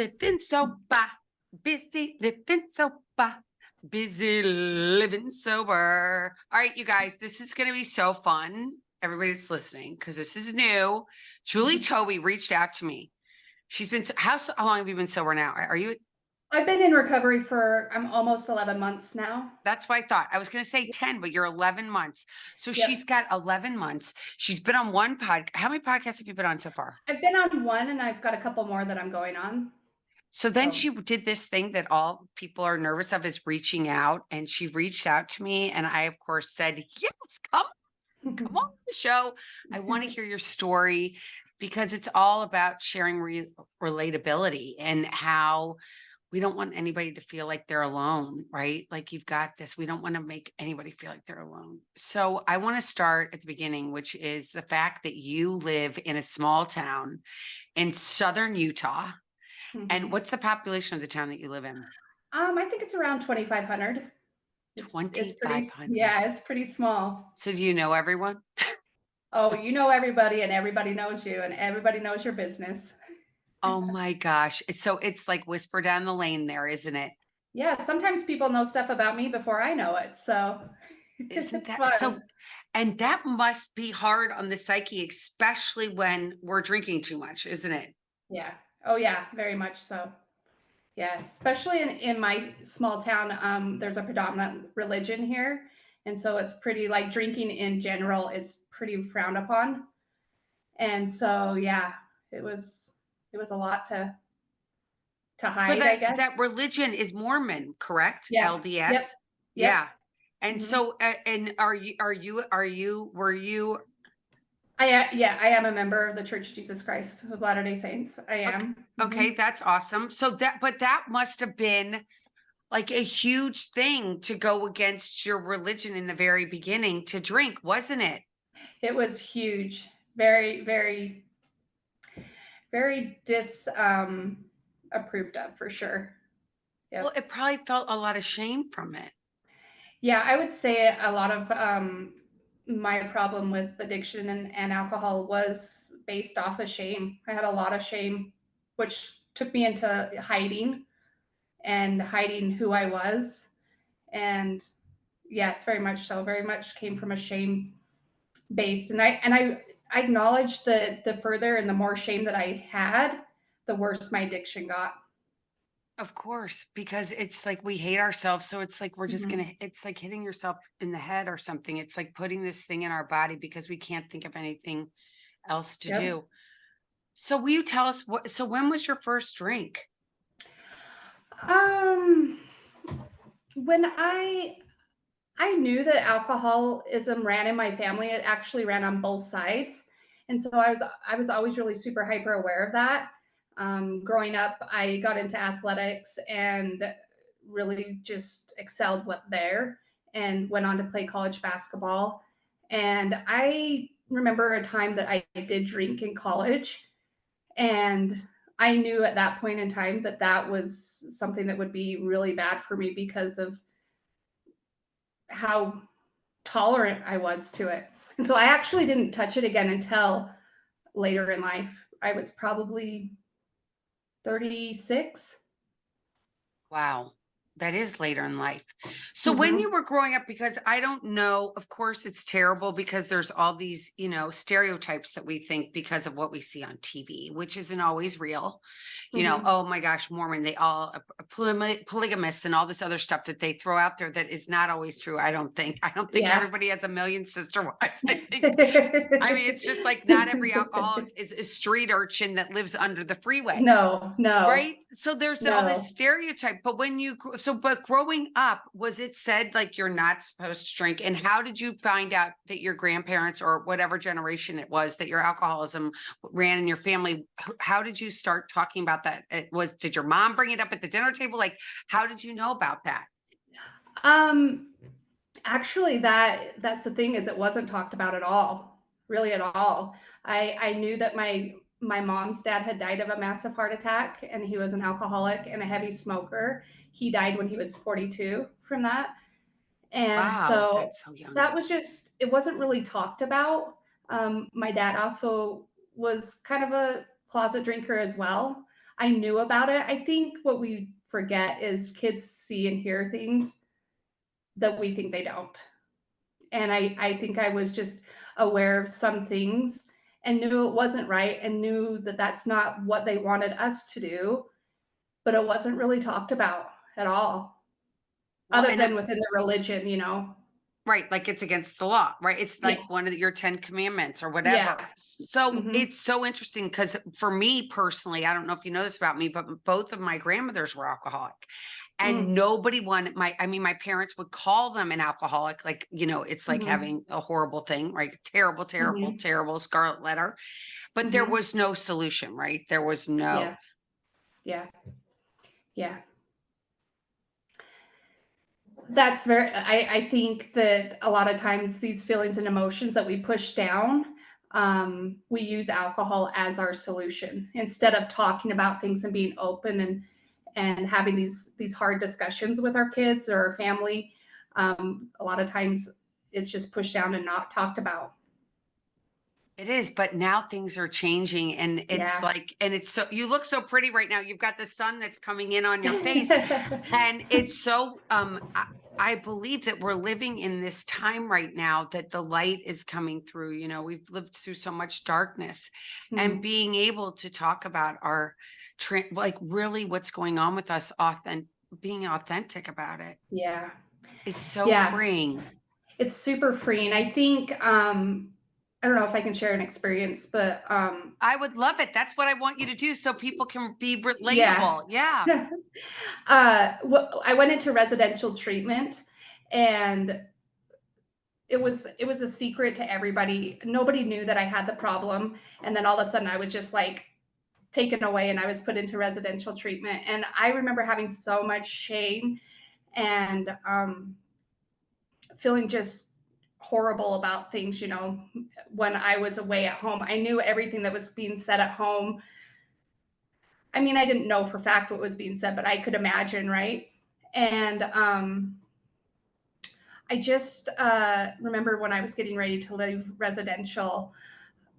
living sober, busy living sober, busy living sober. All right, you guys, this is going to be so fun. Everybody that's listening, because this is new. Julie Tobey reached out to me. She's been, how long have you been sober now? Are you? I've been in recovery for, I'm almost 11 months now. That's what I thought. I was going to say 10, but you're 11 months. So she's Yep. got 11 months. She's been on one podcast. How many podcasts have you been on so far? I've been on one and I've got a couple more that I'm going on. So then So she did this thing that all people are nervous of, is reaching out. And she reached out to me. And I, of course, said, yes, come on the show. I want to hear your story, because it's all about sharing relatability and how we don't want anybody to feel like they're alone, right? Like, you've got this. We don't want to make anybody feel like they're alone. So I want to start at the beginning, which is the fact that you live in a small town in southern Utah. And what's the population of the town that you live in? I think it's around 2,500. It's pretty, 2,500. yeah, it's pretty small. So do you know everyone? Oh, you know everybody and everybody knows you and everybody knows your business. Oh my gosh. It's like whisper down the lane there, isn't it? Yeah, sometimes people know stuff about me before I know it. So Isn't it's that so? fun. And that must be hard on the psyche, especially when we're drinking too much, isn't it? Yeah. Oh, yeah, very much so. Yes, especially in my small town, there's a predominant religion here, and so it's pretty like drinking in general is pretty frowned upon. And so, yeah, it was it was a lot to So hide, I that guess. religion is Mormon, correct? Yeah. Yep. LDS. Yep. Yeah. And Mhm. so, and were you, Yeah, I am a member of the Church of Jesus Christ of Latter-day Saints. I okay, am. okay, Mhm. that's awesome. But that must have been like a huge thing to go against your religion in the very beginning to drink, wasn't it? It was huge. Very, very, very approved of for sure. Well, Yep. it probably felt a lot of shame from it. Yeah, I would say a lot of my problem with addiction and alcohol was based off of shame. I had a lot of shame, which took me into hiding and hiding who I was. And yes, very much so. Very much came from a shame based. And I acknowledged that the further and the more shame that I had, the worse my addiction got. Of course, because it's like we hate ourselves. So it's like we're just Mhm. gonna, it's like hitting yourself in the head or something. It's like putting this thing in our body because we can't think of anything else to Yep. do. So will you tell us what, so when was your first drink? Um, when I knew that alcoholism ran in my family. It actually ran on both sides. And so I was always really super hyper aware of that. Growing up, I got into athletics and really just excelled there and went on to play college basketball. And I remember a time that I did drink in college, and I knew at that point in time that that was something that would be really bad for me because of how tolerant I was to it. And so I actually didn't touch it again until later in life. I was probably 36. Wow. That is later in life. So when you Mm-hmm. were growing up, because I don't know, of course it's terrible because there's all these, stereotypes that we think because of what we see on TV, which isn't always real. Mm-hmm. Oh my gosh, Mormon, they all polygamists and all this other stuff that they throw out there that is not always true. I don't think Yeah. everybody has a million sister wives. I mean, it's just like not every alcoholic is a street urchin that lives under the freeway. No, no, Right? So there's all this no. stereotype, but but growing up, was it said like you're not supposed to drink? And how did you find out that your grandparents or whatever generation it was that your alcoholism ran in your family? How did you start talking about that? Did your mom bring it up at the dinner table? Like, how did you know about that? Um, Actually, that's the thing, is it wasn't talked about at all, really at all. I knew that my mom's dad had died of a massive heart attack, and he was an alcoholic and a heavy smoker. He died when he was 42 from that. And Wow, so that's so young. that was just, it wasn't really talked about. My dad also was kind of a closet drinker as well. I knew about it. I think what we forget is kids see and hear things that we think they don't. And I think I was just aware of some things and knew it wasn't right and knew that that's not what they wanted us to do, but it wasn't really talked about at all, Well, other and than within the religion, you know? right, like it's against the law, right? It's Yeah. like one of your 10 commandments or Yeah. whatever. So Mhm. it's so interesting because for me personally, I don't know if you know this about me, but both of my grandmothers were alcoholic. And Mm. nobody wanted my parents would call them an alcoholic, like, it's like Mhm. having a horrible thing, right? Terrible, terrible, Mhm. terrible scarlet letter. But there Mhm. was no solution, right? There was no. Yeah. Yeah. Yeah. That's very I think that a lot of times these feelings and emotions that we push down, we use alcohol as our solution instead of talking about things and being open and having these hard discussions with our kids or our family. A lot of times it's just pushed down and not talked about. It is, but now things are changing and it's Yeah. like, and it's so, you look so pretty right now. You've got the sun that's coming in on your face and it's so, I believe that we're living in this time right now that the light is coming through. We've lived through so much darkness and Mm, being able to talk about our, like really what's going on with us, being authentic about it yeah. is so Yeah. freeing. It's super freeing. I think I don't know if I can share an experience, but I would love it. That's what I want you to do so people can be yeah. relatable. Yeah. I went into residential treatment, and it was a secret to everybody. Nobody knew that I had the problem, and then all of a sudden I was just like taken away, and I was put into residential treatment. And I remember having so much shame and feeling just horrible about things. When I was away at home, I knew everything that was being said at home. I mean, I didn't know for fact what was being said, but I could imagine, right? And I just remember when I was getting ready to leave residential,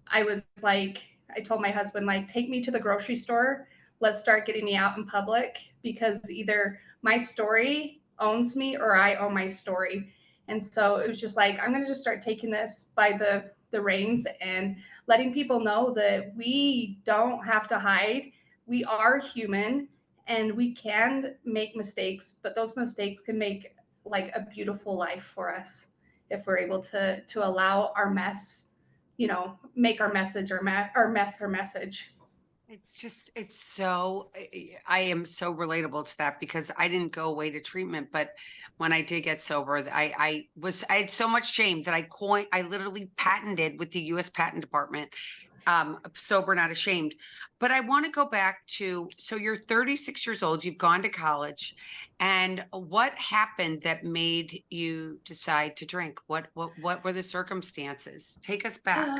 I was like, I told my husband, like, take me to the grocery store. Let's start getting me out in public because either my story owns me or I own my story. And so it was just like, I'm going to just start taking this by the reins and letting people know that we don't have to hide. We are human and we can make mistakes, but those mistakes can make like a beautiful life for us if we're able to allow our mess, make our message our mess our message. It's so, I am so relatable to that because I didn't go away to treatment, but when I did get sober, I had so much shame that I literally patented with the US Patent Department, sober, not ashamed. But I want to go back to, so you're 36 years old, you've gone to college, and what happened that made you decide to drink? What were the circumstances? Take us back.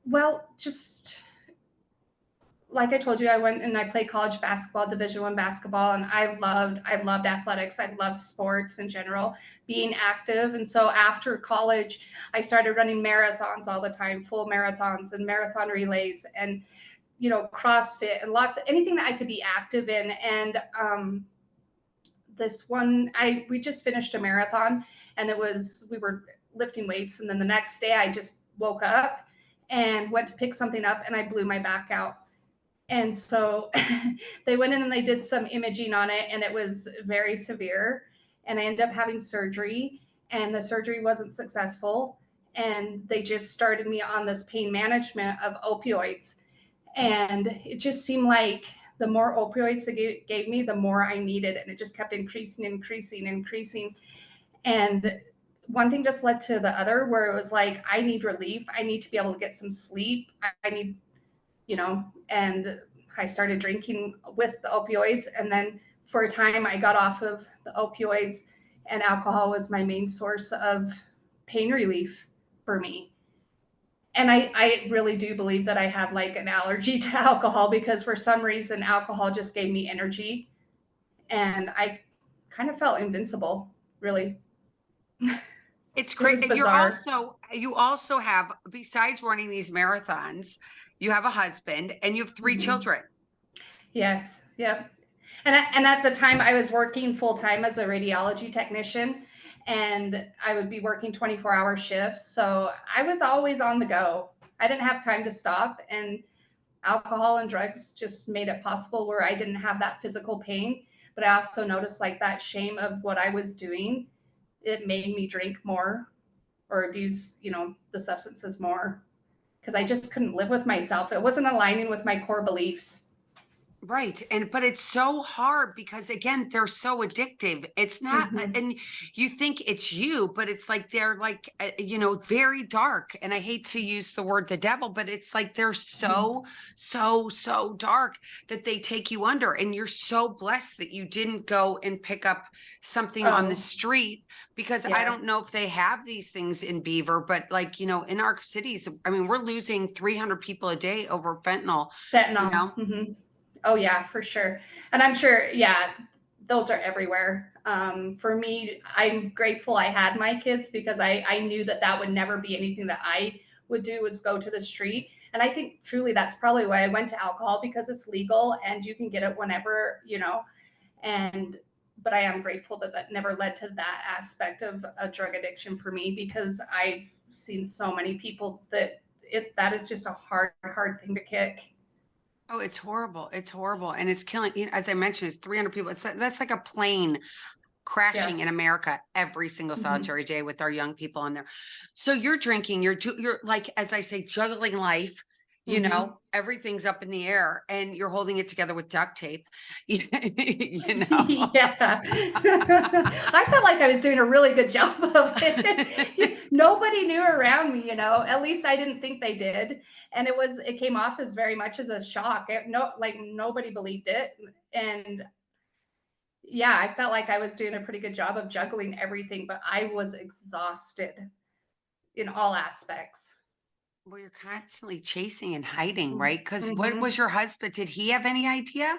Well, just like I told you, I went and I played college basketball, Division I basketball, and I loved athletics. I loved sports in general, being active. And so after college, I started running marathons all the time, full marathons and marathon relays, and CrossFit and lots of anything that I could be active in. And this one, I we just finished a marathon, and we were lifting weights, and then the next day I just woke up and went to pick something up, and I blew my back out. And so they went in and they did some imaging on it, and it was very severe. And I ended up having surgery, and the surgery wasn't successful. And they just started me on this pain management of opioids. And it just seemed like the more opioids they gave me, the more I needed. And it just kept increasing, increasing, increasing. And one thing just led to the other, where it was like, I need relief. I need to be able to get some sleep. I need, and I started drinking with the opioids. And then for a time, I got off of the opioids, and alcohol was my main source of pain relief for me. And I really do believe that I have like an allergy to alcohol because for some reason, alcohol just gave me energy. And I kind of felt invincible, really. It's It great. was bizarre. You also have, besides running these marathons, you have a husband and you have three Mhm. children. Yes. Yep. And at the time, I was working full time as a radiology technician, and I would be working 24-hour shifts. So I was always on the go. I didn't have time to stop. And alcohol and drugs just made it possible where I didn't have that physical pain. But I also noticed like that shame of what I was doing. It made me drink more or abuse, the substances more because I just couldn't live with myself. It wasn't aligning with my core beliefs. Right. But it's so hard because again, they're so addictive. It's not, Mm-hmm. and you think it's you, but it's like they're like, very dark. And I hate to use the word the devil, but it's like they're so, so, so dark that they take you under. And you're so blessed that you didn't go and pick up something on the Oh, street because I yeah. don't know if they have these things in Beaver, but like, in our cities, I mean, we're losing 300 people a day over fentanyl, you Fentanyl. know? Mm-hmm. Oh yeah, for sure. And I'm sure, yeah, those are everywhere. For me, I'm grateful I had my kids because I knew that that would never be anything that I would do was go to the street. And I think truly that's probably why I went to alcohol because it's legal and you can get it whenever, and but I am grateful that that never led to that aspect of a drug addiction for me because I've seen so many people that that is just a hard thing to kick. Oh, it's horrible. It's horrible. And it's killing, as I mentioned, it's 300 people. That's like a plane Yeah. crashing in America every single Mm-hmm. solitary day with our young people on there. So you're drinking, you're like, as I say, juggling life, Mm-hmm. everything's up in the air and you're holding it together with duct tape, you know. Yeah. I felt like I was doing a really good job of it. Nobody knew around me, At least I didn't think they did. And it came off as very much as a shock. Like nobody believed it. And yeah, I felt like I was doing a pretty good job of juggling everything, but I was exhausted in all aspects. Well, you're constantly chasing and hiding, right? Because what Mm-hmm. was your husband? Did he have any idea?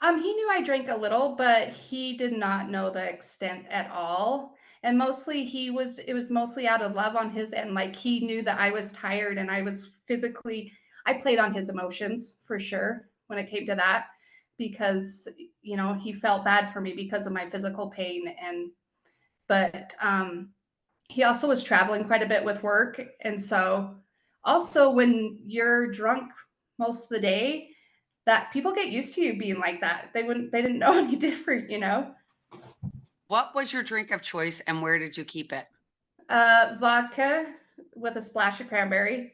He knew I drank a little, but he did not know the extent at all. And mostly it was mostly out of love on his end. Like he knew that I was tired and I was physically, I played on his emotions for sure when it came to that because, he felt bad for me because of my physical pain. But he also was traveling quite a bit with work. And so also when you're drunk most of the day, that people get used to you being like that. They didn't know any different. What was your drink of choice and where did you keep it? Vodka with a splash of cranberry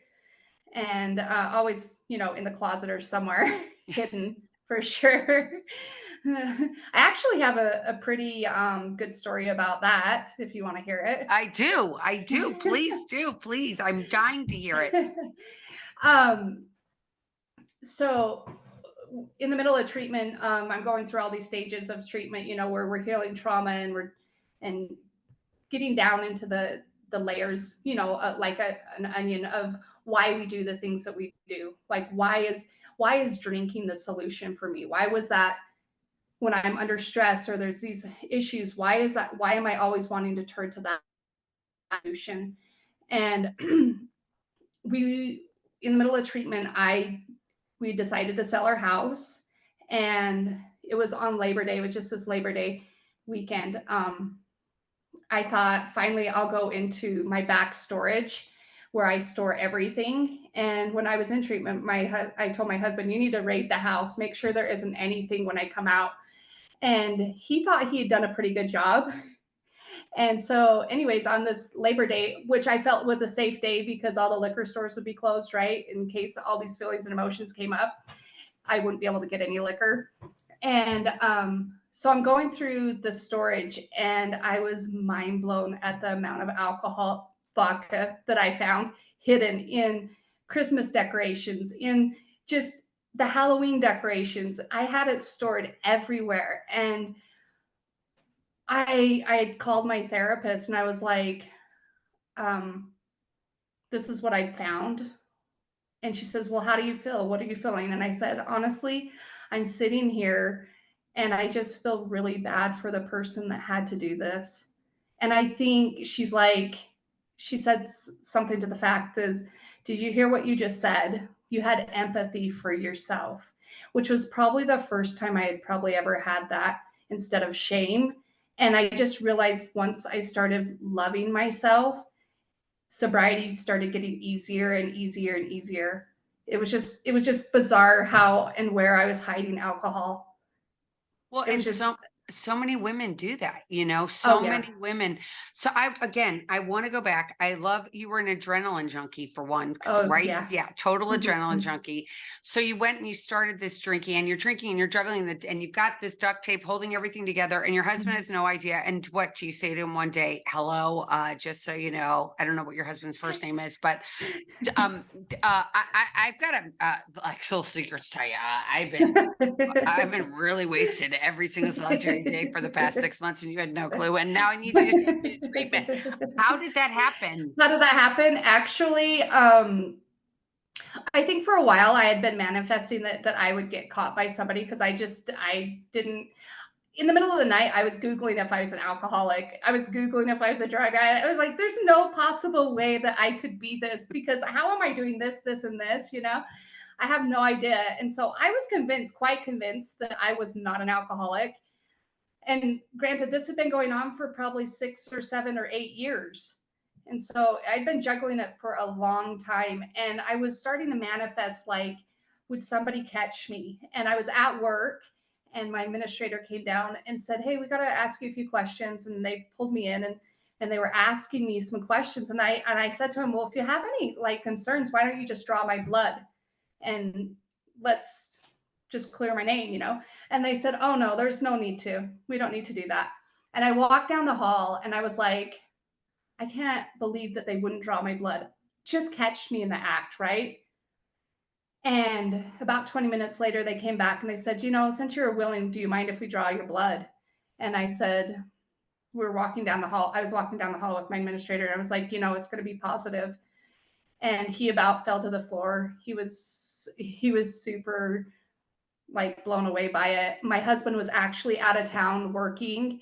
and always, in the closet or somewhere hidden for sure. I actually have a pretty good story about that if you want to hear it. I do. I do. Please do. Please. I'm dying to hear it. um, so in the middle of treatment, I'm going through all these stages of treatment, where we're healing trauma and getting down into the layers, like an onion of why we do the things that we do. Like why is drinking the solution for me? Why was that when I'm under stress or there's these issues? Why is that? Why am I always wanting to turn to that solution? And we in the middle of treatment, we decided to sell our house, and it was on Labor Day. It was just this Labor Day weekend. I thought finally I'll go into my back storage where I store everything. And when I was in treatment, I told my husband, "You need to raid the house, make sure there isn't anything when I come out." And he thought he had done a pretty good job. And so, anyways, on this Labor Day, which I felt was a safe day because all the liquor stores would be closed, right? In case all these feelings and emotions came up, I wouldn't be able to get any liquor. And so I'm going through the storage and I was mind blown at the amount of alcohol vodka that I found hidden in Christmas decorations, in just the Halloween decorations. I had it stored everywhere. And I had called my therapist and I was like, um, this is what I found. And she says, "Well, how do you feel? What are you feeling?" And I said, "Honestly, I'm sitting here and I just feel really bad for the person that had to do this." And I think she said something to the fact is, "Did you hear what you just said? You had empathy for yourself." which was probably the first time I had probably ever had that instead of shame. And I just realized once I started loving myself, sobriety started getting easier and easier and easier. It was just bizarre how and where I was hiding alcohol. Well, It was and just so many women do that, you know, oh so yeah. many women. So I want to go back. I love you were an adrenaline junkie for one, Oh right? yeah. Yeah, total adrenaline Mhm. junkie. So you went and you started this drinking and you're juggling and you've got this duct tape holding everything together and your husband has no idea. And what do you say to him one day? Hello, just so you know, I don't know what your husband's first name is, but I've got a like little secret to tell you. I've been really wasted every single solitary day for the past 6 months, and you had no clue. And now I need you to take me to treatment. How did that happen? How did that happen? Actually, I think for a while I had been manifesting that I would get caught by somebody because I didn't. In the middle of the night, I was Googling if I was an alcoholic. I was Googling if I was a drug addict. I was like, there's no possible way that I could be this because how am I doing this, this, and this? You know, I have no idea. And so I was convinced, quite convinced, that I was not an alcoholic. And granted, this had been going on for probably 6 or 7 or 8 years. And so I'd been juggling it for a long time. And I was starting to manifest like, would somebody catch me? And I was at work and my administrator came down and said, hey, we got to ask you a few questions. And they pulled me in and they were asking me some questions. And I said to him, well, if you have any like concerns, why don't you just draw my blood and let's just clear my name, you know? And they said, oh no, there's no need to. We don't need to do that. And I walked down the hall and I was like, I can't believe that they wouldn't draw my blood. Just catch me in the act, right? And about 20 minutes later, they came back and they said, you know, since you're willing, do you mind if we draw your blood? And I said, we're walking down the hall. I was walking down the hall with my administrator. And I was like, you know, it's going to be positive. And he about fell to the floor. He was super like blown away by it. My husband was actually out of town working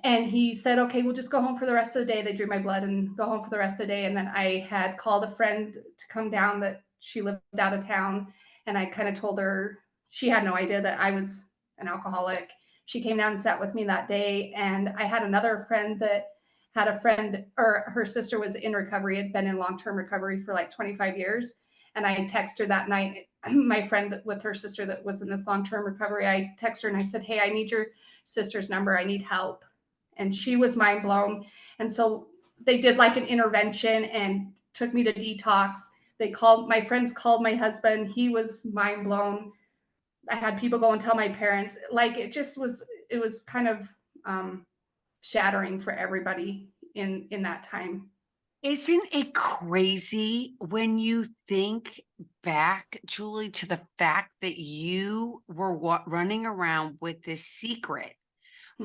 and he said, okay, we'll just go home for the rest of the day. They drew my blood and go home for the rest of the day. And then I had called a friend to come down that she lived out of town. And I kind of told her she had no idea that I was an alcoholic. She came down and sat with me that day. And I had another friend that had a friend, or her sister was in recovery, had been in long-term recovery for like 25 years. And I texted her that night, my friend with her sister that was in this long-term recovery. I texted her and I said, hey, I need your sister's number. I need help. And she was mind blown. And so they did like an intervention and took me to detox. My friends called my husband. He was mind blown. I had people go and tell my parents. Like it was kind of shattering for everybody in that time. Isn't it crazy when you think back, Julie, to the fact that you were running around with this secret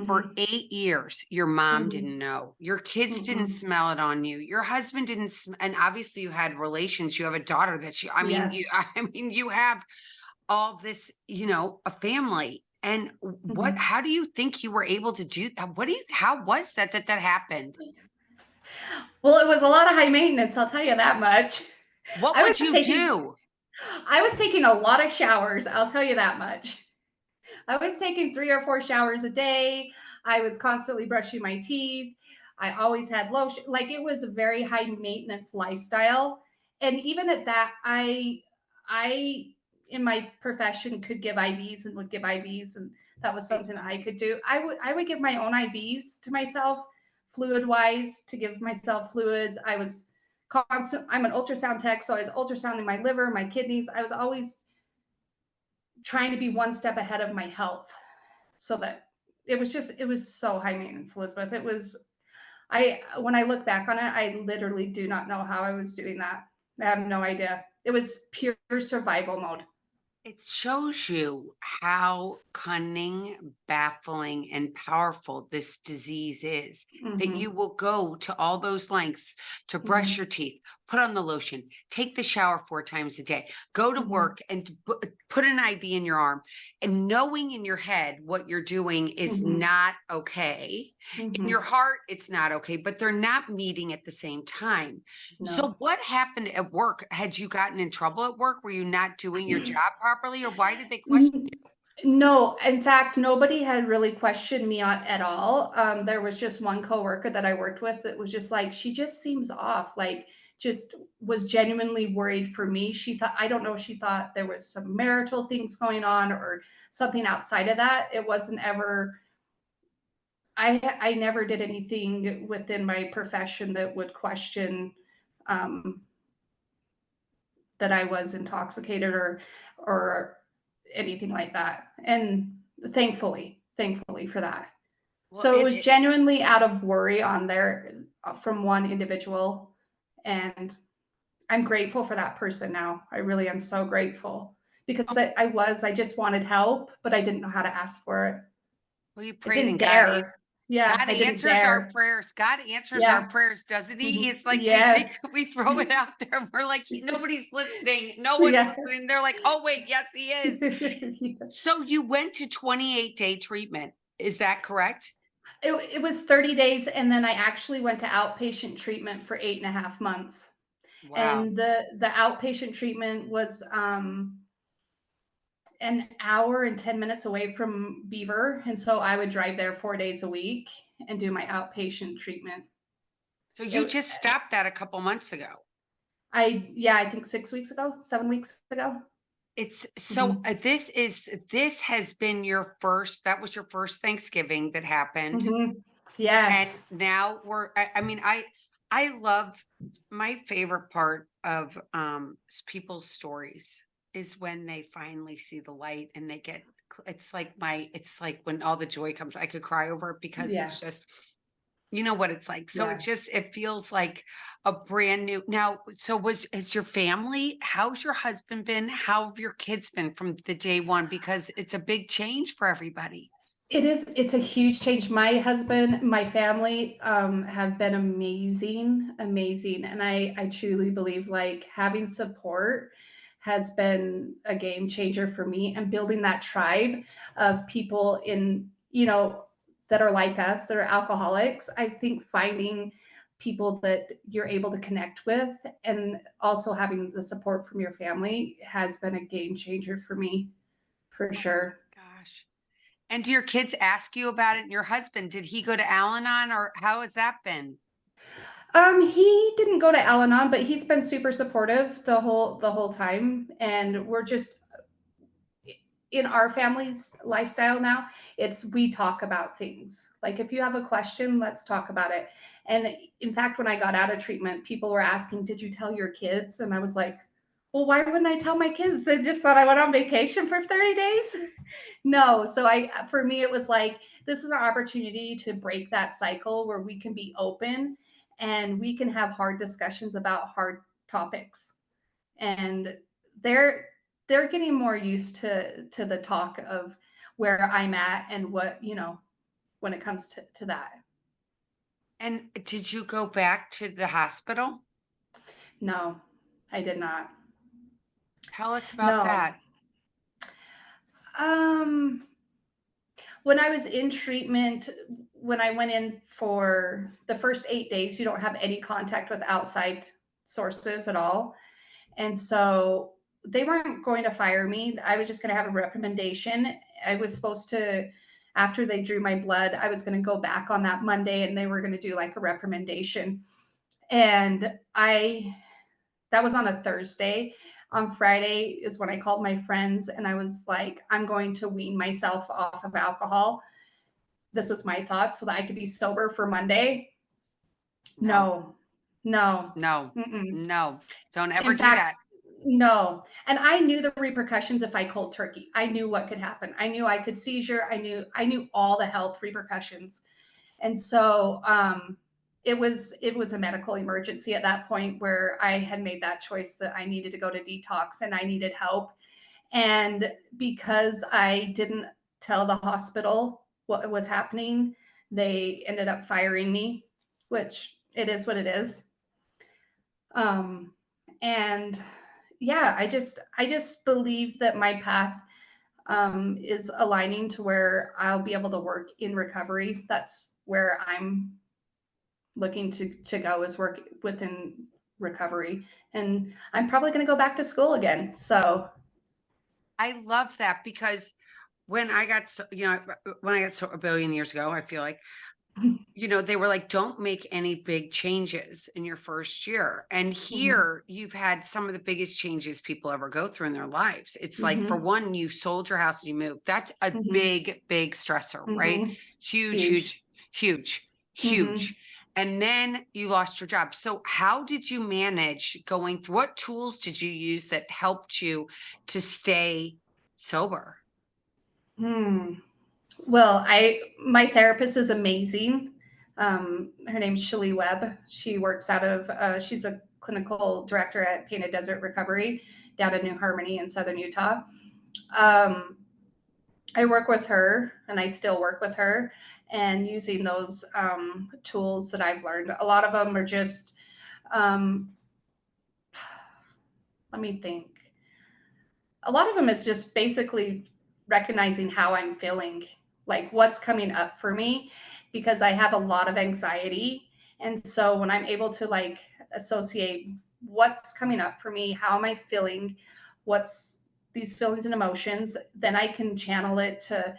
for Mm-hmm. 8 years? Your mom Mm-hmm. didn't know. Your kids didn't Mm-hmm. smell it on you. Your husband didn't, and obviously you had relations. You have a daughter that you. I mean, Yes. you have all this, you know, a family. And Mm-hmm. how do you think you were able to do that? How was that happened? Well, it was a lot of high maintenance, I'll tell you that much. What I would was you taking do? I was taking a lot of showers, I'll tell you that much. I was taking 3 or 4 showers a day. I was constantly brushing my teeth. I always had lotion. Like it was a very high maintenance lifestyle. And even at that, I in my profession could give IVs and would give IVs, and that was something I could do. I would give my own IVs to myself, fluid wise, to give myself fluids. I was constant. I'm an ultrasound tech, so I was ultrasounding my liver, my kidneys. I was always trying to be one step ahead of my health so that it was so high maintenance, Elizabeth. It was I when I look back on it, I literally do not know how I was doing that. I have no idea. It was pure survival mode. It shows you how cunning, baffling, and powerful this disease is. That you Mm-hmm. will go to all those lengths to brush Mm-hmm. your teeth, put on the lotion, take the shower 4 times a day, go to Mm-hmm. work and put an IV in your arm, and knowing in your head what you're doing is Mm-hmm. not okay. In Mm-hmm. your heart, it's not okay, but they're not meeting at the same time. So No. what happened at work? Had you gotten in trouble at work? Were you not doing your job properly? properly, or why did they question you? No, in fact, nobody had really questioned me at all. There was just one coworker that I worked with that was just like, she just seems off, like, just was genuinely worried for me. She thought, I don't know, she thought there was some marital things going on or something outside of that. It wasn't ever, I never did anything within my profession that would question um, that I was intoxicated or anything like that. And thankfully for that. Well, So it was genuinely out of worry on there from one individual. And I'm grateful for that person now. I really am so grateful because oh, I just wanted help, but I didn't know how to ask for it. well, you I prayed didn't and dare. Yeah, God I didn't answers our dare. prayers. God answers our Yeah. prayers, doesn't he? It's like we think Yes. we throw it out there. We're like, nobody's listening. No one's Yeah. listening. They're like, oh, wait, yes, he is. So you went to 28-day treatment. Is that correct? It was 30 days, and then I actually went to outpatient treatment for 8.5 months. Wow. And the outpatient treatment was an hour and 10 minutes away from Beaver. And so I would drive there 4 days a week and do my outpatient treatment. So you It, just stopped that a couple months ago. I think 6 weeks ago, 7 weeks ago. It's so Hmm. this has been your first, that was your first Thanksgiving that happened. Hmm. And Yes. now I mean, I love, my favorite part of people's stories is when they finally see the light and they get it's like when all the joy comes. I could cry over it because Yeah. it's just, you know what it's like. So Yeah. it feels like a brand new now. So it's your family? How's your husband been? How have your kids been from the day one? Because it's a big change for everybody. It is. It's a huge change. My husband, my family, have been amazing, amazing, and I truly believe like having support has been a game changer for me, and building that tribe of people in that are like us, that are alcoholics. I think finding people that you're able to connect with, and also having the support from your family has been a game changer for me, for Oh my sure. gosh. And do your kids ask you about it? And your husband, did he go to Al-Anon, or how has that been? He didn't go to Al-Anon, but he's been super supportive the whole time, and we're just in our family's lifestyle now. It's we talk about things. Like if you have a question, let's talk about it. And in fact, when I got out of treatment, people were asking, "Did you tell your kids?" And I was like, "Well, why wouldn't I tell my kids? They just thought I went on vacation for 30 days." No, so for me it was like this is an opportunity to break that cycle where we can be open and we can have hard discussions about hard topics. And they're they're getting more used to the talk of where I'm at and what, when it comes to that. And did you go back to the hospital? No, I did not. Tell us about No. that. Um when I was in treatment, when I went in for the first 8 days, you don't have any contact with outside sources at all. And so they weren't going to fire me. I was just going to have a recommendation. I was supposed to, after they drew my blood, I was going to go back on that Monday and they were going to do like a recommendation. And that was on a Thursday. On Friday is when I called my friends and I was like, I'm going to wean myself off of alcohol. This was my thoughts so that I could be sober for Monday. No, No, no. no, Mm-mm. no. Don't ever In do fact, that. no. And I knew the repercussions if I cold turkey. I knew what could happen. I knew I could seizure. I knew all the health repercussions. And so it was a medical emergency at that point where I had made that choice that I needed to go to detox and I needed help. And because I didn't tell the hospital what was happening, they ended up firing me, which it is what it is. Um, and yeah, I just believe that my path is aligning to where I'll be able to work in recovery. That's where I'm looking to go, is work within recovery. And I'm probably going to go back to school again. So I love that because when I got so, when I got so a billion years ago, I feel like, they were like, don't make any big changes in your first year. And Mhm, here you've had some of the biggest changes people ever go through in their lives. It's like, for mhm, one, you sold your house and you moved. That's a mhm, big, big stressor, right? mhm. Huge, Huge. huge, huge, huge. Mhm. And then you lost your job. So, how did you manage going through? What tools did you use that helped you to stay sober? Hmm. Well, my therapist is amazing. Her name's Shelley Webb. She works out of she's a clinical director at Painted Desert Recovery down in New Harmony in southern Utah. Um, I work with her, and I still work with her, and using those tools that I've learned. A lot of them are just um, let me think. A lot of them is just basically recognizing how I'm feeling, like what's coming up for me, because I have a lot of anxiety. And so when I'm able to like associate what's coming up for me, how am I feeling, what's these feelings and emotions, then I can channel it to,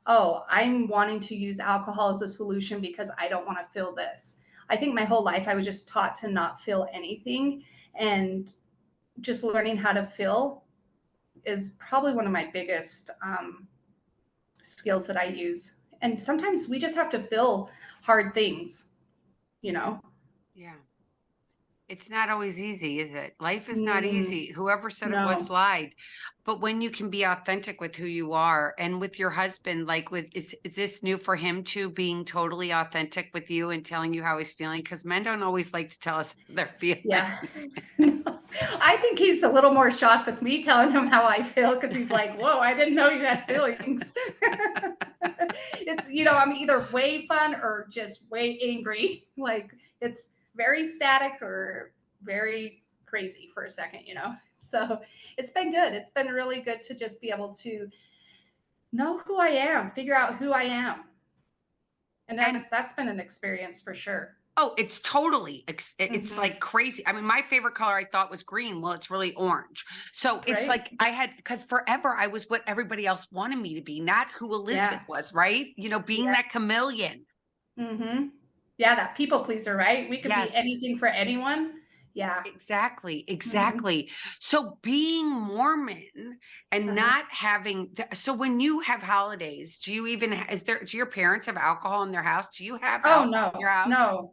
oh, I'm wanting to use alcohol as a solution because I don't want to feel this. I think my whole life I was just taught to not feel anything, and just learning how to feel is probably one of my biggest skills that I use. And sometimes we just have to feel hard things, you know? Yeah. It's not always easy, is it? Life is not Mm, easy. Whoever said it was no. lied. But when you can be authentic with who you are and with your husband, like with is this new for him too, being totally authentic with you and telling you how he's feeling? Because men don't always like to tell us how they're feeling. Yeah. I think he's a little more shocked with me telling him how I feel because he's like, whoa, I didn't know you had feelings. It's, I'm either way fun or just way angry. Like it's very static or very crazy for a second. So it's been good. It's been really good to just be able to know who I am, figure out who I am. And And that's been an experience for sure. oh, it's totally, it's Hmm. like crazy. I mean, my favorite color I thought was green. Well, it's really orange. So it's Right? like because forever I was what everybody else wanted me to be, not who Elizabeth Yeah. was, right? Being Yeah. that chameleon. Hmm. Yeah, that people pleaser, right? We could be Yes. anything for anyone. Yeah. Exactly, Hmm. exactly. So being Mormon and Uh-huh. not having so when you have holidays, do you even do your parents have alcohol in their house? Do you have Oh alcohol in your no, house? no,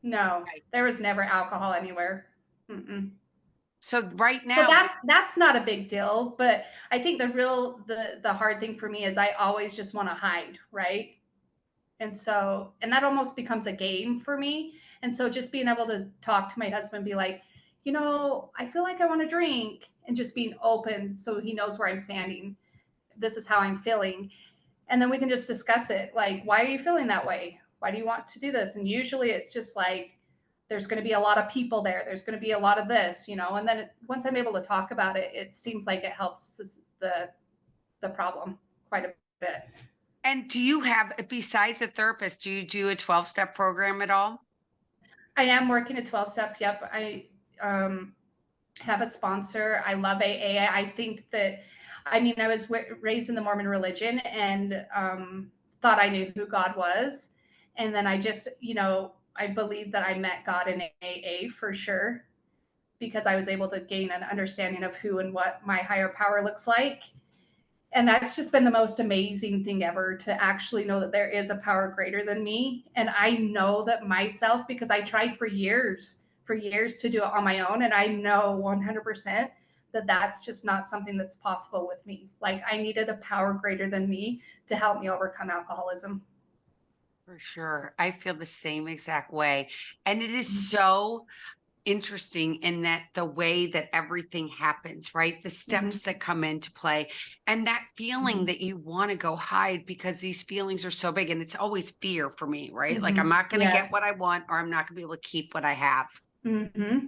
no. Right. There was never alcohol anywhere. Mm-mm. So right So now, that's not a big deal, but I think the hard thing for me is I always just want to hide, right? And that almost becomes a game for me. And so just being able to talk to my husband, be like, I feel like I want to drink, and just being open so he knows where I'm standing. This is how I'm feeling. And then we can just discuss it. Like, why are you feeling that way? Why do you want to do this? And usually it's just like, there's going to be a lot of people there. There's going to be a lot of this. And then once I'm able to talk about it, it seems like it helps the problem quite a bit. and do you have, besides a therapist, do you do a 12-step program at all? I am working a 12 step. Yep. I have a sponsor. I love AA. I think that, I mean, I was raised in the Mormon religion, and thought I knew who God was. And then I believe that I met God in AA for sure, because I was able to gain an understanding of who and what my higher power looks like. And that's just been the most amazing thing ever, to actually know that there is a power greater than me. And I know that myself, because I tried for years to do it on my own. And I know 100% that that's just not something that's possible with me. Like I needed a power greater than me to help me overcome alcoholism. For sure. I feel the same exact way. And it is so interesting in that the way that everything happens, right? The Mm-hmm. steps that come into play and that feeling Mm-hmm. that you want to go hide because these feelings are so big. And it's always fear for me, right? Like I'm Mm-hmm. not going to get Yes. what I want or I'm not going to be able to keep what I have. Mm-hmm.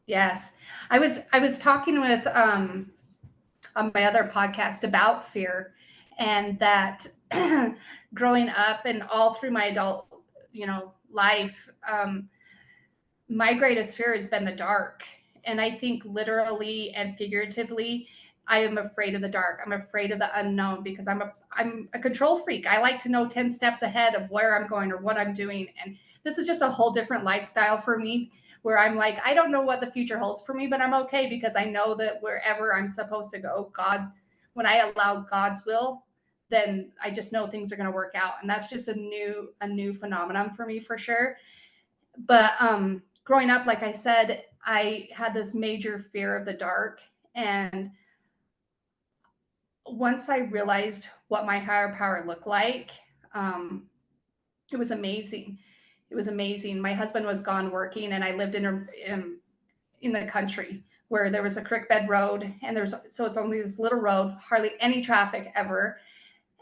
Yes. I was talking with on my other podcast about fear, and that growing up and all through my adult life, my greatest fear has been the dark. And I think literally and figuratively, I am afraid of the dark. I'm afraid of the unknown because I'm a control freak. I like to know 10 steps ahead of where I'm going or what I'm doing. And this is just a whole different lifestyle for me where I'm like, I don't know what the future holds for me, but I'm okay because I know that wherever I'm supposed to go, God, when I allow God's will, then I just know things are going to work out. And that's just a new phenomenon for me for sure. But growing up, like I said, I had this major fear of the dark. And once I realized what my higher power looked like, um, it was amazing. It was amazing. My husband was gone working, and I lived in the country where there was a creek bed road, and so it's only this little road, hardly any traffic ever.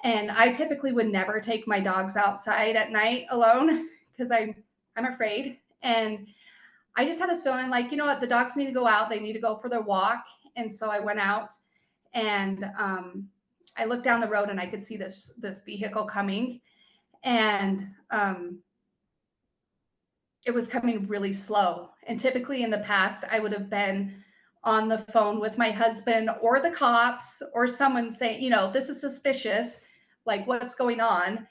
And I typically would never take my dogs outside at night alone because I'm afraid. And I just had this feeling like, you know what, the dogs need to go out. They need to go for their walk. And so I went out and I looked down the road and I could see this vehicle coming. And it was coming really slow. And typically in the past, I would have been on the phone with my husband or the cops or someone saying, you know, this is suspicious, like what's going on.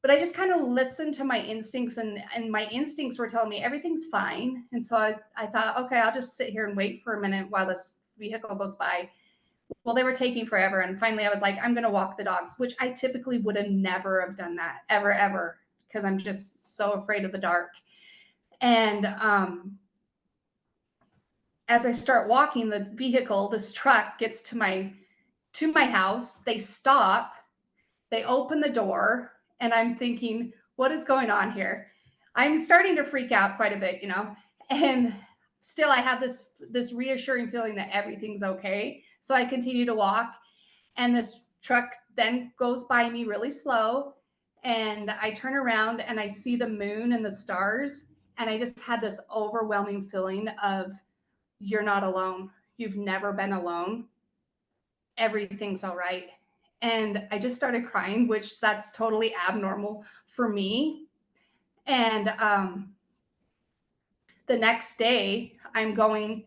But I just kind of listened to my instincts, and my instincts were telling me everything's fine. And so I thought, okay, I'll just sit here and wait for a minute while this vehicle goes by. Well, they were taking forever. And finally I was like, I'm going to walk the dogs, which I typically would have never have done that ever, because I'm just so afraid of the dark. And as I start walking the vehicle, this truck gets to my house. They stop, they open the door, and I'm thinking, what is going on here? I'm starting to freak out quite a bit, you know. And still I have this reassuring feeling that everything's okay. So I continue to walk, and this truck then goes by me really slow, and I turn around and I see the moon and the stars, and I just had this overwhelming feeling of, you're not alone. You've never been alone. Everything's all right. And I just started crying, which that's totally abnormal for me. And the next day I'm going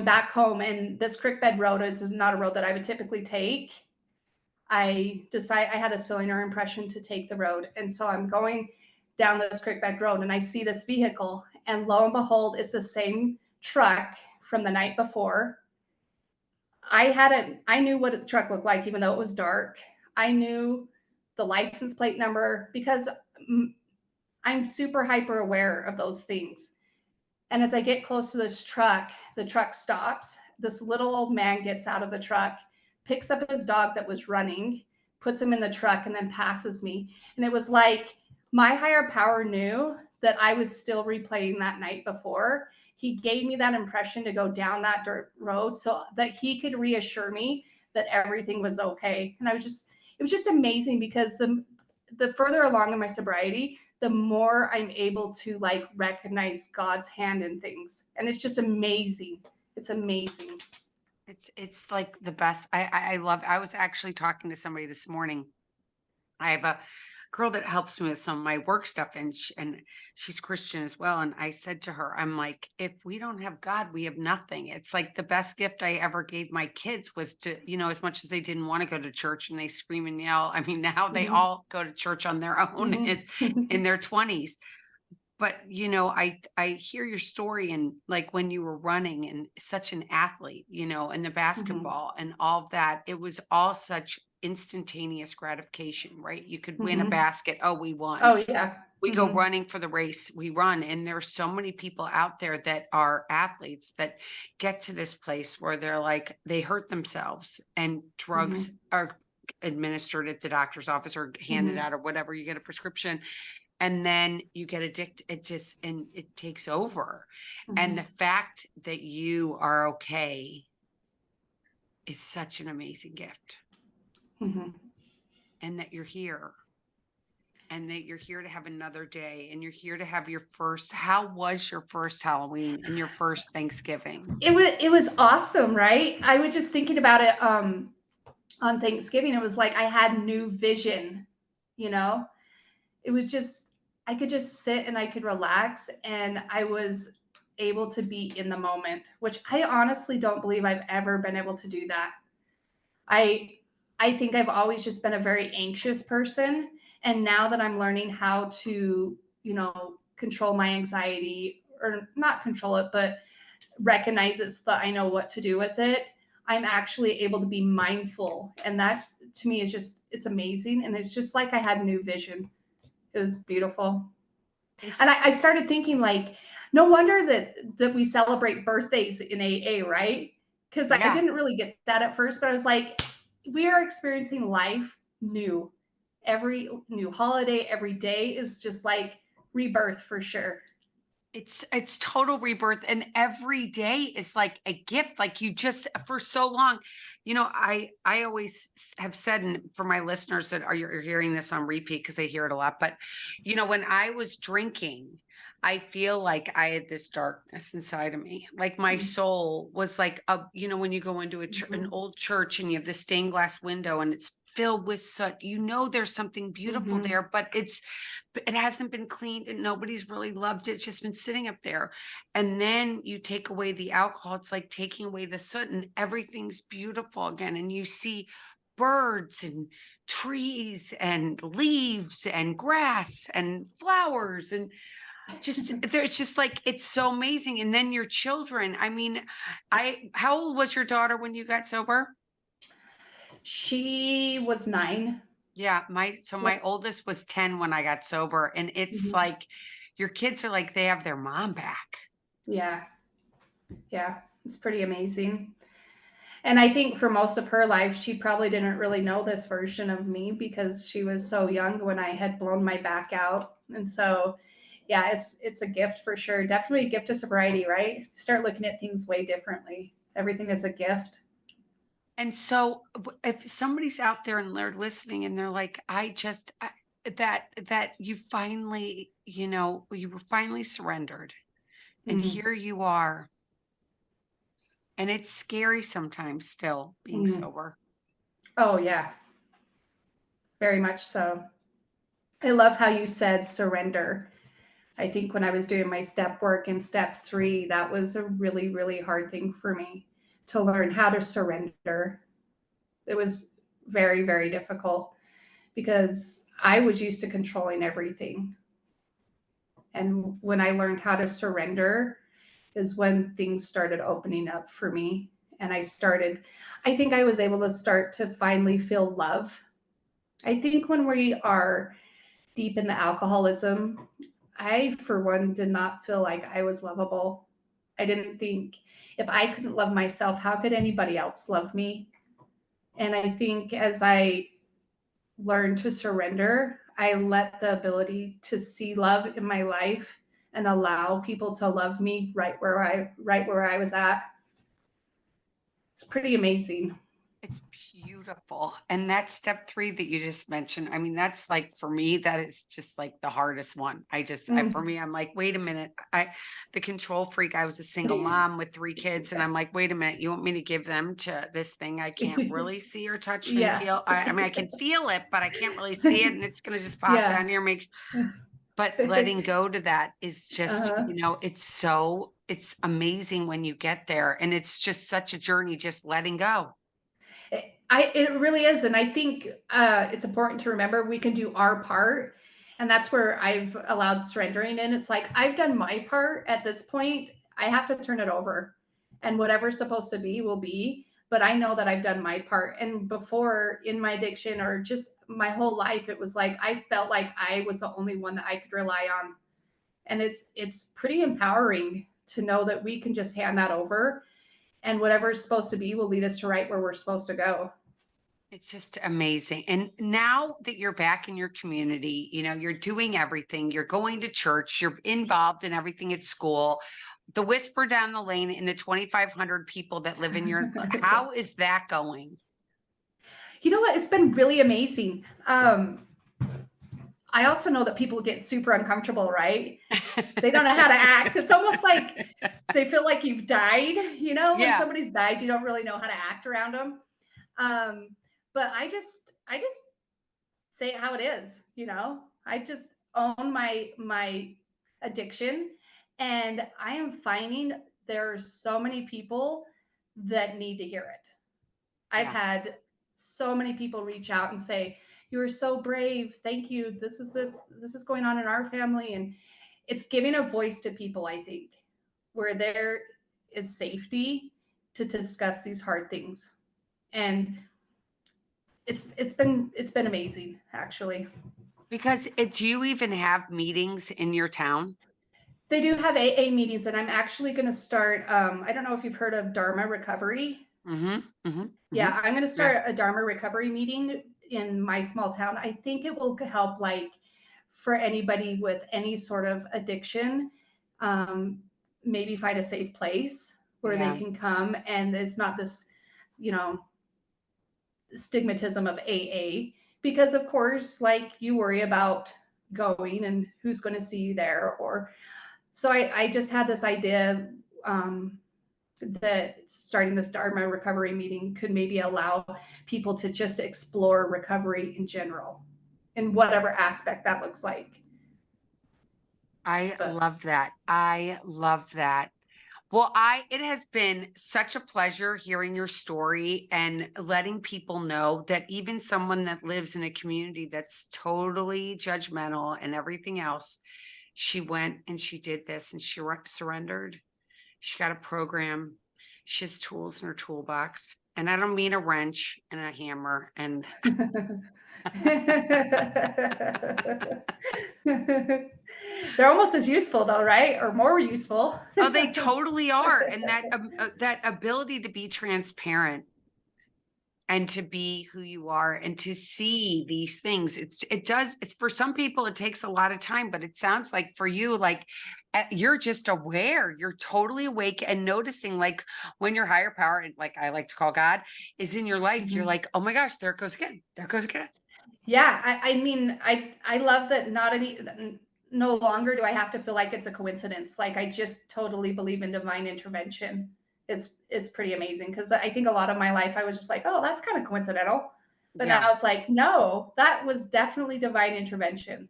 back home, and this creekbed road is not a road that I would typically take. I had this feeling or impression to take the road. And so I'm going down this creekbed road and I see this vehicle, and lo and behold, it's the same truck from the night before. I knew what the truck looked like, even though it was dark. I knew the license plate number because I'm super hyper aware of those things. And as I get close to this truck, the truck stops. This little old man gets out of the truck, picks up his dog that was running, puts him in the truck, and then passes me. And it was like my higher power knew that I was still replaying that night before. He gave me that impression to go down that dirt road so that he could reassure me that everything was okay. And it was just amazing because the further along in my sobriety, the more I'm able to like recognize God's hand in things. And it's just amazing. It's amazing. It's like the best. I love. I was actually talking to somebody this morning. I have a girl that helps me with some of my work stuff, and she's Christian as well. And I said to her, I'm like, if we don't have God, we have nothing. It's like the best gift I ever gave my kids was to, you know, as much as they didn't want to go to church and they scream and yell. I mean, now they all go to church on their own in their 20s. But you know, I hear your story, and like when you were running and such an athlete, you know, and the basketball and all that, it was all such instantaneous gratification, right? You could win a basket. Oh, we won. Oh yeah. We go running for the race, we run. And there's so many people out there that are athletes that get to this place where they're like, they hurt themselves and drugs are administered at the doctor's office or handed out or whatever. You get a prescription, and then you get addicted. And it takes over. And the fact that you are okay is such an amazing gift. And that you're here, and that you're here to have another day, and you're here to have your first. How was your first Halloween and your first Thanksgiving? It was awesome, right? I was just thinking about it on Thanksgiving. It was like I had new vision, you know. It was just I could just sit and I could relax, and I was able to be in the moment, which I honestly don't believe I've ever been able to do that. I I think I've always just been a very anxious person, and now that I'm learning how to, control my anxiety, or not control it, but recognize it so that I know what to do with it, I'm actually able to be mindful, and that's, to me, is just, it's amazing, and it's just like I had new vision. It was beautiful. It's And I started thinking, like, no wonder that we celebrate birthdays in AA, right? Because I yeah. didn't really get that at first, but I was like, we are experiencing life new. Every new holiday, every day is just like rebirth for sure. It's total rebirth, and every day is like a gift. Like you just for so long, I always have said, and for my listeners that you're hearing this on repeat because they hear it a lot, but when I was drinking, I feel like I had this darkness inside of me. Like my Mm-hmm. soul was like when you go into an Mm-hmm. old church and you have the stained glass window and it's filled with soot, there's something beautiful Mm-hmm. there, but it hasn't been cleaned and nobody's really loved it. It's just been sitting up there. And then you take away the alcohol. It's like taking away the soot and everything's beautiful again. And you see birds and trees and leaves and grass and flowers and it's just like it's so amazing. And then your children. I mean, how old was your daughter when you got sober? She was 9. Yeah, Yeah. my oldest was 10 when I got sober, and it's Mm-hmm. like your kids are like they have their mom back. Yeah. Yeah. It's pretty amazing. And I think for most of her life, she probably didn't really know this version of me because she was so young when I had blown my back out. And so, yeah, it's a gift for sure. Definitely a gift of sobriety, right? Start looking at things way differently. Everything is a gift. And so if somebody's out there and they're listening and they're like, that you finally, you were finally surrendered and Mm-hmm. here you are. And it's scary sometimes still being Mm-hmm. sober. Oh yeah, very much so. I love how you said surrender. I think when I was doing my step work in step 3, that was a really, really hard thing for me to learn how to surrender. It was very, very difficult because I was used to controlling everything. And when I learned how to surrender is when things started opening up for me. And I think I was able to start to finally feel love. I think when we are deep in the alcoholism, I, for one, did not feel like I was lovable. I didn't think, if I couldn't love myself, how could anybody else love me? And I think as I learned to surrender, I let the ability to see love in my life and allow people to love me right where I was at. It's pretty amazing. It's beautiful. And that step 3 that you just mentioned, I mean, that's like for me, that is just like the hardest one. For Mm. me, I'm like, wait a minute. The control freak, I was a single mom with 3 kids. And I'm like, wait a minute, you want me to give them to this thing I can't really see or touch and Yeah. feel? I mean, I can feel it, but I can't really see it. And it's going to just pop Yeah. down here, but letting go to that is just, Uh-huh. it's amazing when you get there. And it's just such a journey, just letting go. It really is, and I think it's important to remember we can do our part, and that's where I've allowed surrendering in. It's like I've done my part at this point. I have to turn it over, and whatever's supposed to be will be. But I know that I've done my part. And before, in my addiction or just my whole life, it was like I felt like I was the only one that I could rely on, and it's pretty empowering to know that we can just hand that over, and whatever's supposed to be will lead us to right where we're supposed to go. It's just amazing. And now that you're back in your community, you're doing everything, you're going to church, you're involved in everything at school, the whisper down the lane in the 2,500 people that live in your, how is that going? You know what? It's been really amazing. I also know that people get super uncomfortable, right? They don't know how to act. It's almost like they feel like you've died. When Yeah. somebody's died, you don't really know how to act around them. Um, but I just say it how it is. I just own my addiction, And I am finding there are so many people that need to hear it. I've Yeah. had so many people reach out and say, "You are so brave. Thank you. This is going on in our family." And it's giving a voice to people, I think, where there is safety to discuss these hard things. And it's been amazing, actually. Because do you even have meetings in your town? They do have AA meetings, and I'm actually going to start. I don't know if you've heard of Dharma Recovery. Mm-hmm. Mm-hmm. Mm-hmm. Yeah, I'm going to Yeah. start a Dharma Recovery meeting in my small town. I think it will help, like, for anybody with any sort of addiction, um, maybe find a safe place where they Yeah. can come, and it's not this, you know, stigmatism of AA. Because of course, like, you worry about going and who's going to see you there, or so I just had this idea, that starting this Dharma recovery meeting could maybe allow people to just explore recovery in general, in whatever aspect that looks like. I But love that. I love that. Well, it has been such a pleasure hearing your story and letting people know that even someone that lives in a community that's totally judgmental and everything else, she went and she did this and she surrendered. She got a program. She has tools in her toolbox. And I don't mean a wrench and a hammer. And they're almost as useful though, right? Or more useful. oh, they totally are. And that ability to be transparent and to be who you are and to see these things, it's for some people it takes a lot of time, but it sounds like for you, like, you're just aware, you're totally awake and noticing, like, when your higher power, and like I like to call God, is in your life, you're Mhm. like, oh my gosh, there it goes again, there it goes again. Yeah, I mean, I love that not any no longer do I have to feel like it's a coincidence. Like, I just totally believe in divine intervention. It's pretty amazing because I think a lot of my life I was just like, oh, that's kind of coincidental. But Yeah. now it's like, no, that was definitely divine intervention.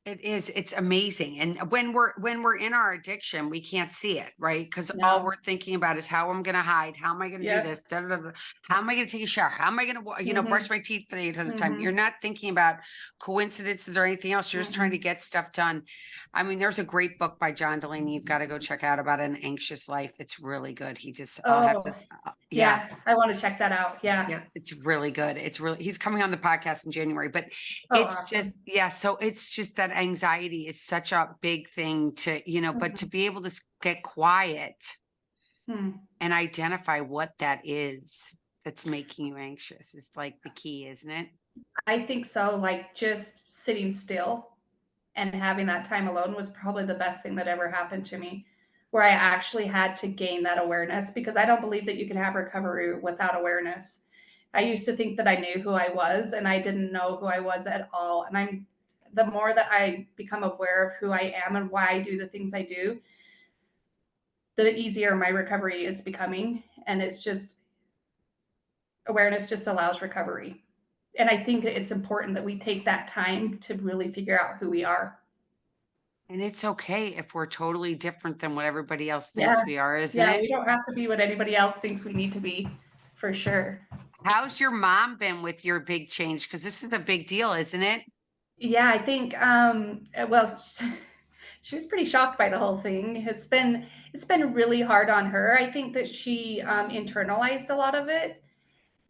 It is. It's amazing. And when we're in our addiction, we can't see it, right? Because all No. we're thinking about is how I'm going to hide, how am I going to do Yep. this, how am I going to take a shower, how am I going to, brush Mhm. my teeth for the 800th time. You're Mhm. not thinking about coincidences or anything else. You're just trying to Mhm. get stuff done. I mean, there's a great book by John Delaney you've got to go check out about an anxious life. It's really good. I'll have Oh, to, yeah. yeah. I want to check that out. Yeah. Yeah, it's really good. He's coming on the podcast in January, but Oh, it's just, awesome. yeah. So it's just that anxiety is such a big thing but to Mhm. be able to get quiet Hmm. and identify what that is that's making you anxious is like the key, isn't it? I think so. Like, just sitting still and having that time alone was probably the best thing that ever happened to me, where I actually had to gain that awareness, because I don't believe that you can have recovery without awareness. I used to think that I knew who I was, and I didn't know who I was at all. And the more that I become aware of who I am and why I do the things I do, the easier my recovery is becoming. And it's just, awareness just allows recovery. And I think it's important that we take that time to really figure out who we are. And it's okay if we're totally different than what everybody else thinks Yeah. we are, isn't Yeah, it? we don't have to be what anybody else thinks we need to be, for sure. How's your mom been with your big change? Because this is a big deal, isn't it? Yeah, I think, well, she was pretty shocked by the whole thing. It's been really hard on her. I think that she, internalized a lot of it,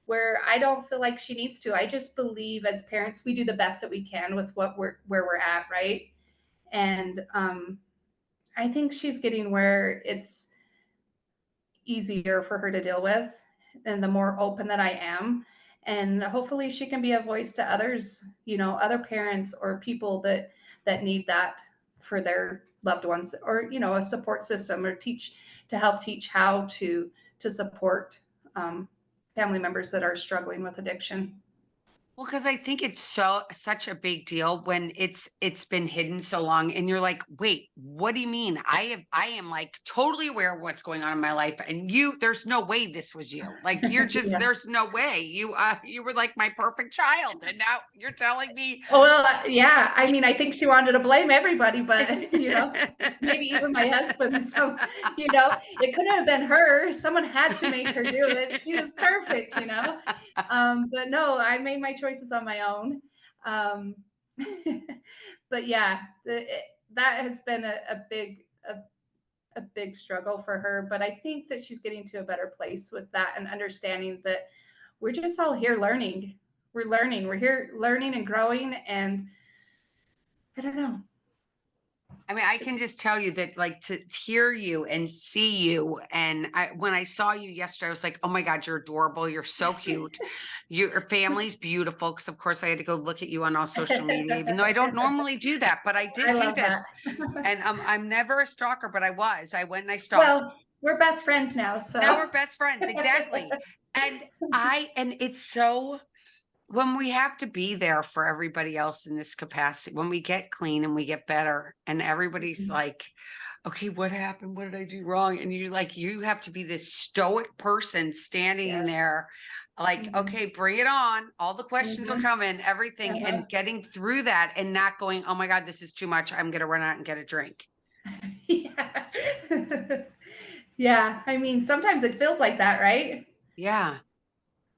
where I don't feel like she needs to. I just believe as parents, we do the best that we can with where we're at, right? And, I think she's getting where it's easier for her to deal with, and the more open that I am. And hopefully she can be a voice to others, other parents or people that need that for their loved ones, or a support system, or to help teach how to support, um, family members that are struggling with addiction. Well, because I think it's such a big deal when it's been hidden so long, and you're like, wait, what do you mean? I am like totally aware of what's going on in my life, and there's no way this was you. Like you're just Yeah. there's no way you were like my perfect child, and now you're telling me. Oh, well, yeah. I mean, I think she wanted to blame everybody, but maybe even my husband. So, it could have been her. Someone had to make her do it. She was perfect. But no, I made my choices on my own. Um, but yeah, that has been a big struggle for her. But I think that she's getting to a better place with that and understanding that we're just all here learning. We're learning. We're here learning and growing. And I don't know. I mean, I can just tell you that, like, to hear you and see you, and when I saw you yesterday, I was like, "Oh my God, you're adorable! You're so cute. Your family's beautiful." Because of course, I had to go look at you on all social media, even though I don't normally do that, but I I did do love this. that. And I'm never a stalker, but I was. I went and I stalked. Well, we're best friends now. Now So, we're best friends, exactly. And it's so when we have to be there for everybody else in this capacity, when we get clean and we get better, and everybody's like, okay, what happened? What did I do wrong? And you have to be this stoic person standing yes. there, like, Mhm. okay, bring it on. All the questions are Mhm. coming, everything, Uh-huh. and getting through that and not going, oh my God, this is too much. I'm going to run out and get a drink. Yeah. Yeah. I mean, sometimes it feels like that, right? Yeah,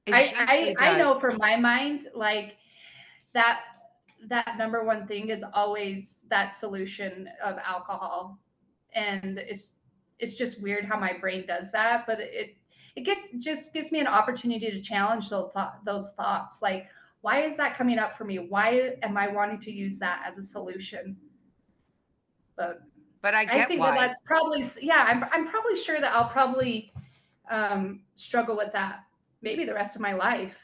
it I, hugely I I know does. from my mind, like that that number one thing is always that solution of alcohol. And it's just weird how my brain does that, but just gives me an opportunity to challenge those thoughts. Like, why is that coming up for me? Why am I wanting to use that as a solution? But But I I get think that why. that's probably, yeah, I'm probably sure that I'll probably struggle with that maybe the rest of my life,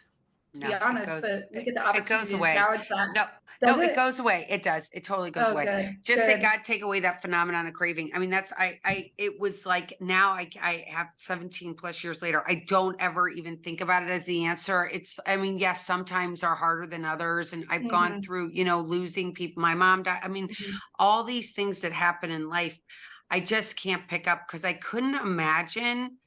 to be No, it honest. goes But we it, get the it goes opportunity to away. challenge that. No, Does no, it it? goes away. It does. It totally goes Oh, away. good, Just say good. God take away that phenomenon of craving. I mean, that's it was like now I have 17 plus years later. I don't ever even think about it as the answer. I mean, yes, sometimes are harder than others. And I've gone Hmm. through, losing people. My mom died. I mean, Hmm. all these things that happen in life, I just can't pick up because I couldn't imagine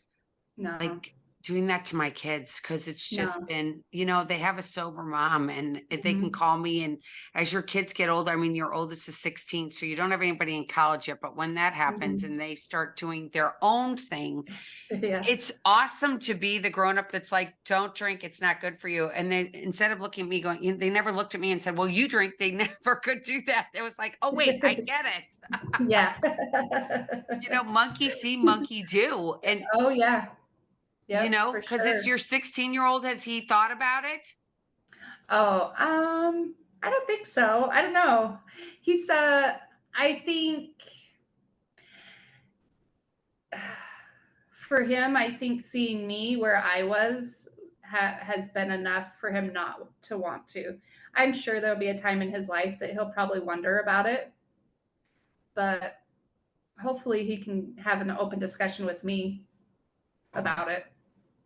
No, like doing that to my kids because it's just no. been, they have a sober mom and they can Mhm. call me. And as your kids get older, I mean, your oldest is 16, so you don't have anybody in college yet. But when that happens Mhm. and they start doing their own thing, Yeah. it's awesome to be the grown up that's like, don't drink, it's not good for you. And they, instead of looking at me going, they never looked at me and said, well, you drink. They never could do that. It was like, oh, wait, I get it. Yeah. Monkey see, monkey do. And Oh, yeah. Yep, for because it's sure. your 16-year-old. Has he thought about it? Oh, I don't think so. I don't know. He's, I think for him, I think seeing me where I was has been enough for him not to want to. I'm sure there'll be a time in his life that he'll probably wonder about it, but hopefully he can have an open discussion with me about it.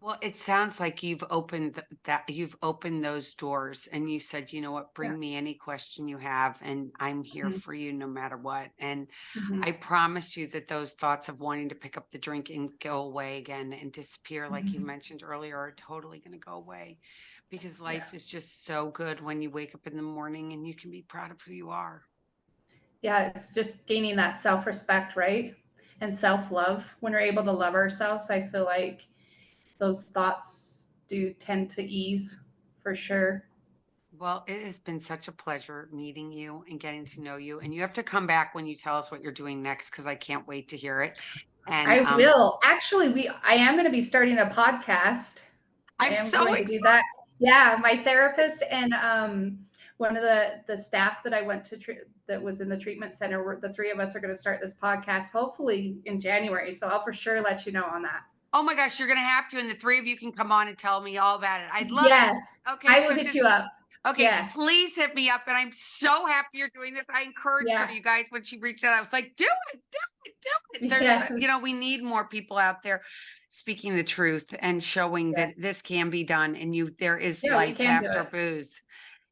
Well, it sounds like you've opened those doors and you said, you know what, Yeah. bring me any question you have and I'm here Mhm. for you no matter what. And I Mhm. promise you that those thoughts of wanting to pick up the drink and go away again and disappear, like you Mhm. mentioned earlier, are totally going to go away because Yeah. life is just so good when you wake up in the morning and you can be proud of who you are. Yeah, it's just gaining that self-respect, right? And self-love. When we're able to love ourselves, I feel like those thoughts do tend to ease for sure. Well, it has been such a pleasure meeting you and getting to know you. And you have to come back when you tell us what you're doing next because I can't wait to hear it. And I will. Actually, I am going to be starting a podcast. I I'm am so going to do that. Yeah, my therapist and one of the staff that I went to that was in the treatment center. The three of us are going to start this podcast hopefully in January. So I'll for sure let you know on that. oh my gosh, you're going to have to. And the three of you can come on and tell me all about it. I'd love it. Yes, Okay. I will So hit just, you up. okay, Yes. please hit me up. And I'm so happy you're doing this. I encouraged her, Yeah. you guys, when she reached out. I was like, do it, do it, do it. Yeah. We need more people out there speaking the truth and showing Yes. that this can be done and there is Yeah, we life can do after it. booze.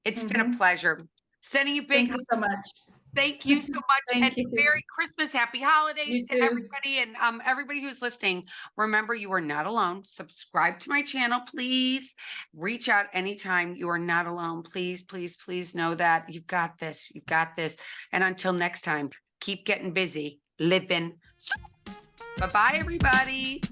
It's been a Mhm. pleasure. Sending you big Thank you so much. thank you so much, and Thank you. Merry Christmas, Happy Holidays You to too. everybody, and everybody who's listening. Remember, you are not alone. Subscribe to my channel, please. Reach out anytime. You are not alone. Please, please, please know that you've got this. You've got this. And until next time, keep getting busy, living. Bye-bye, everybody.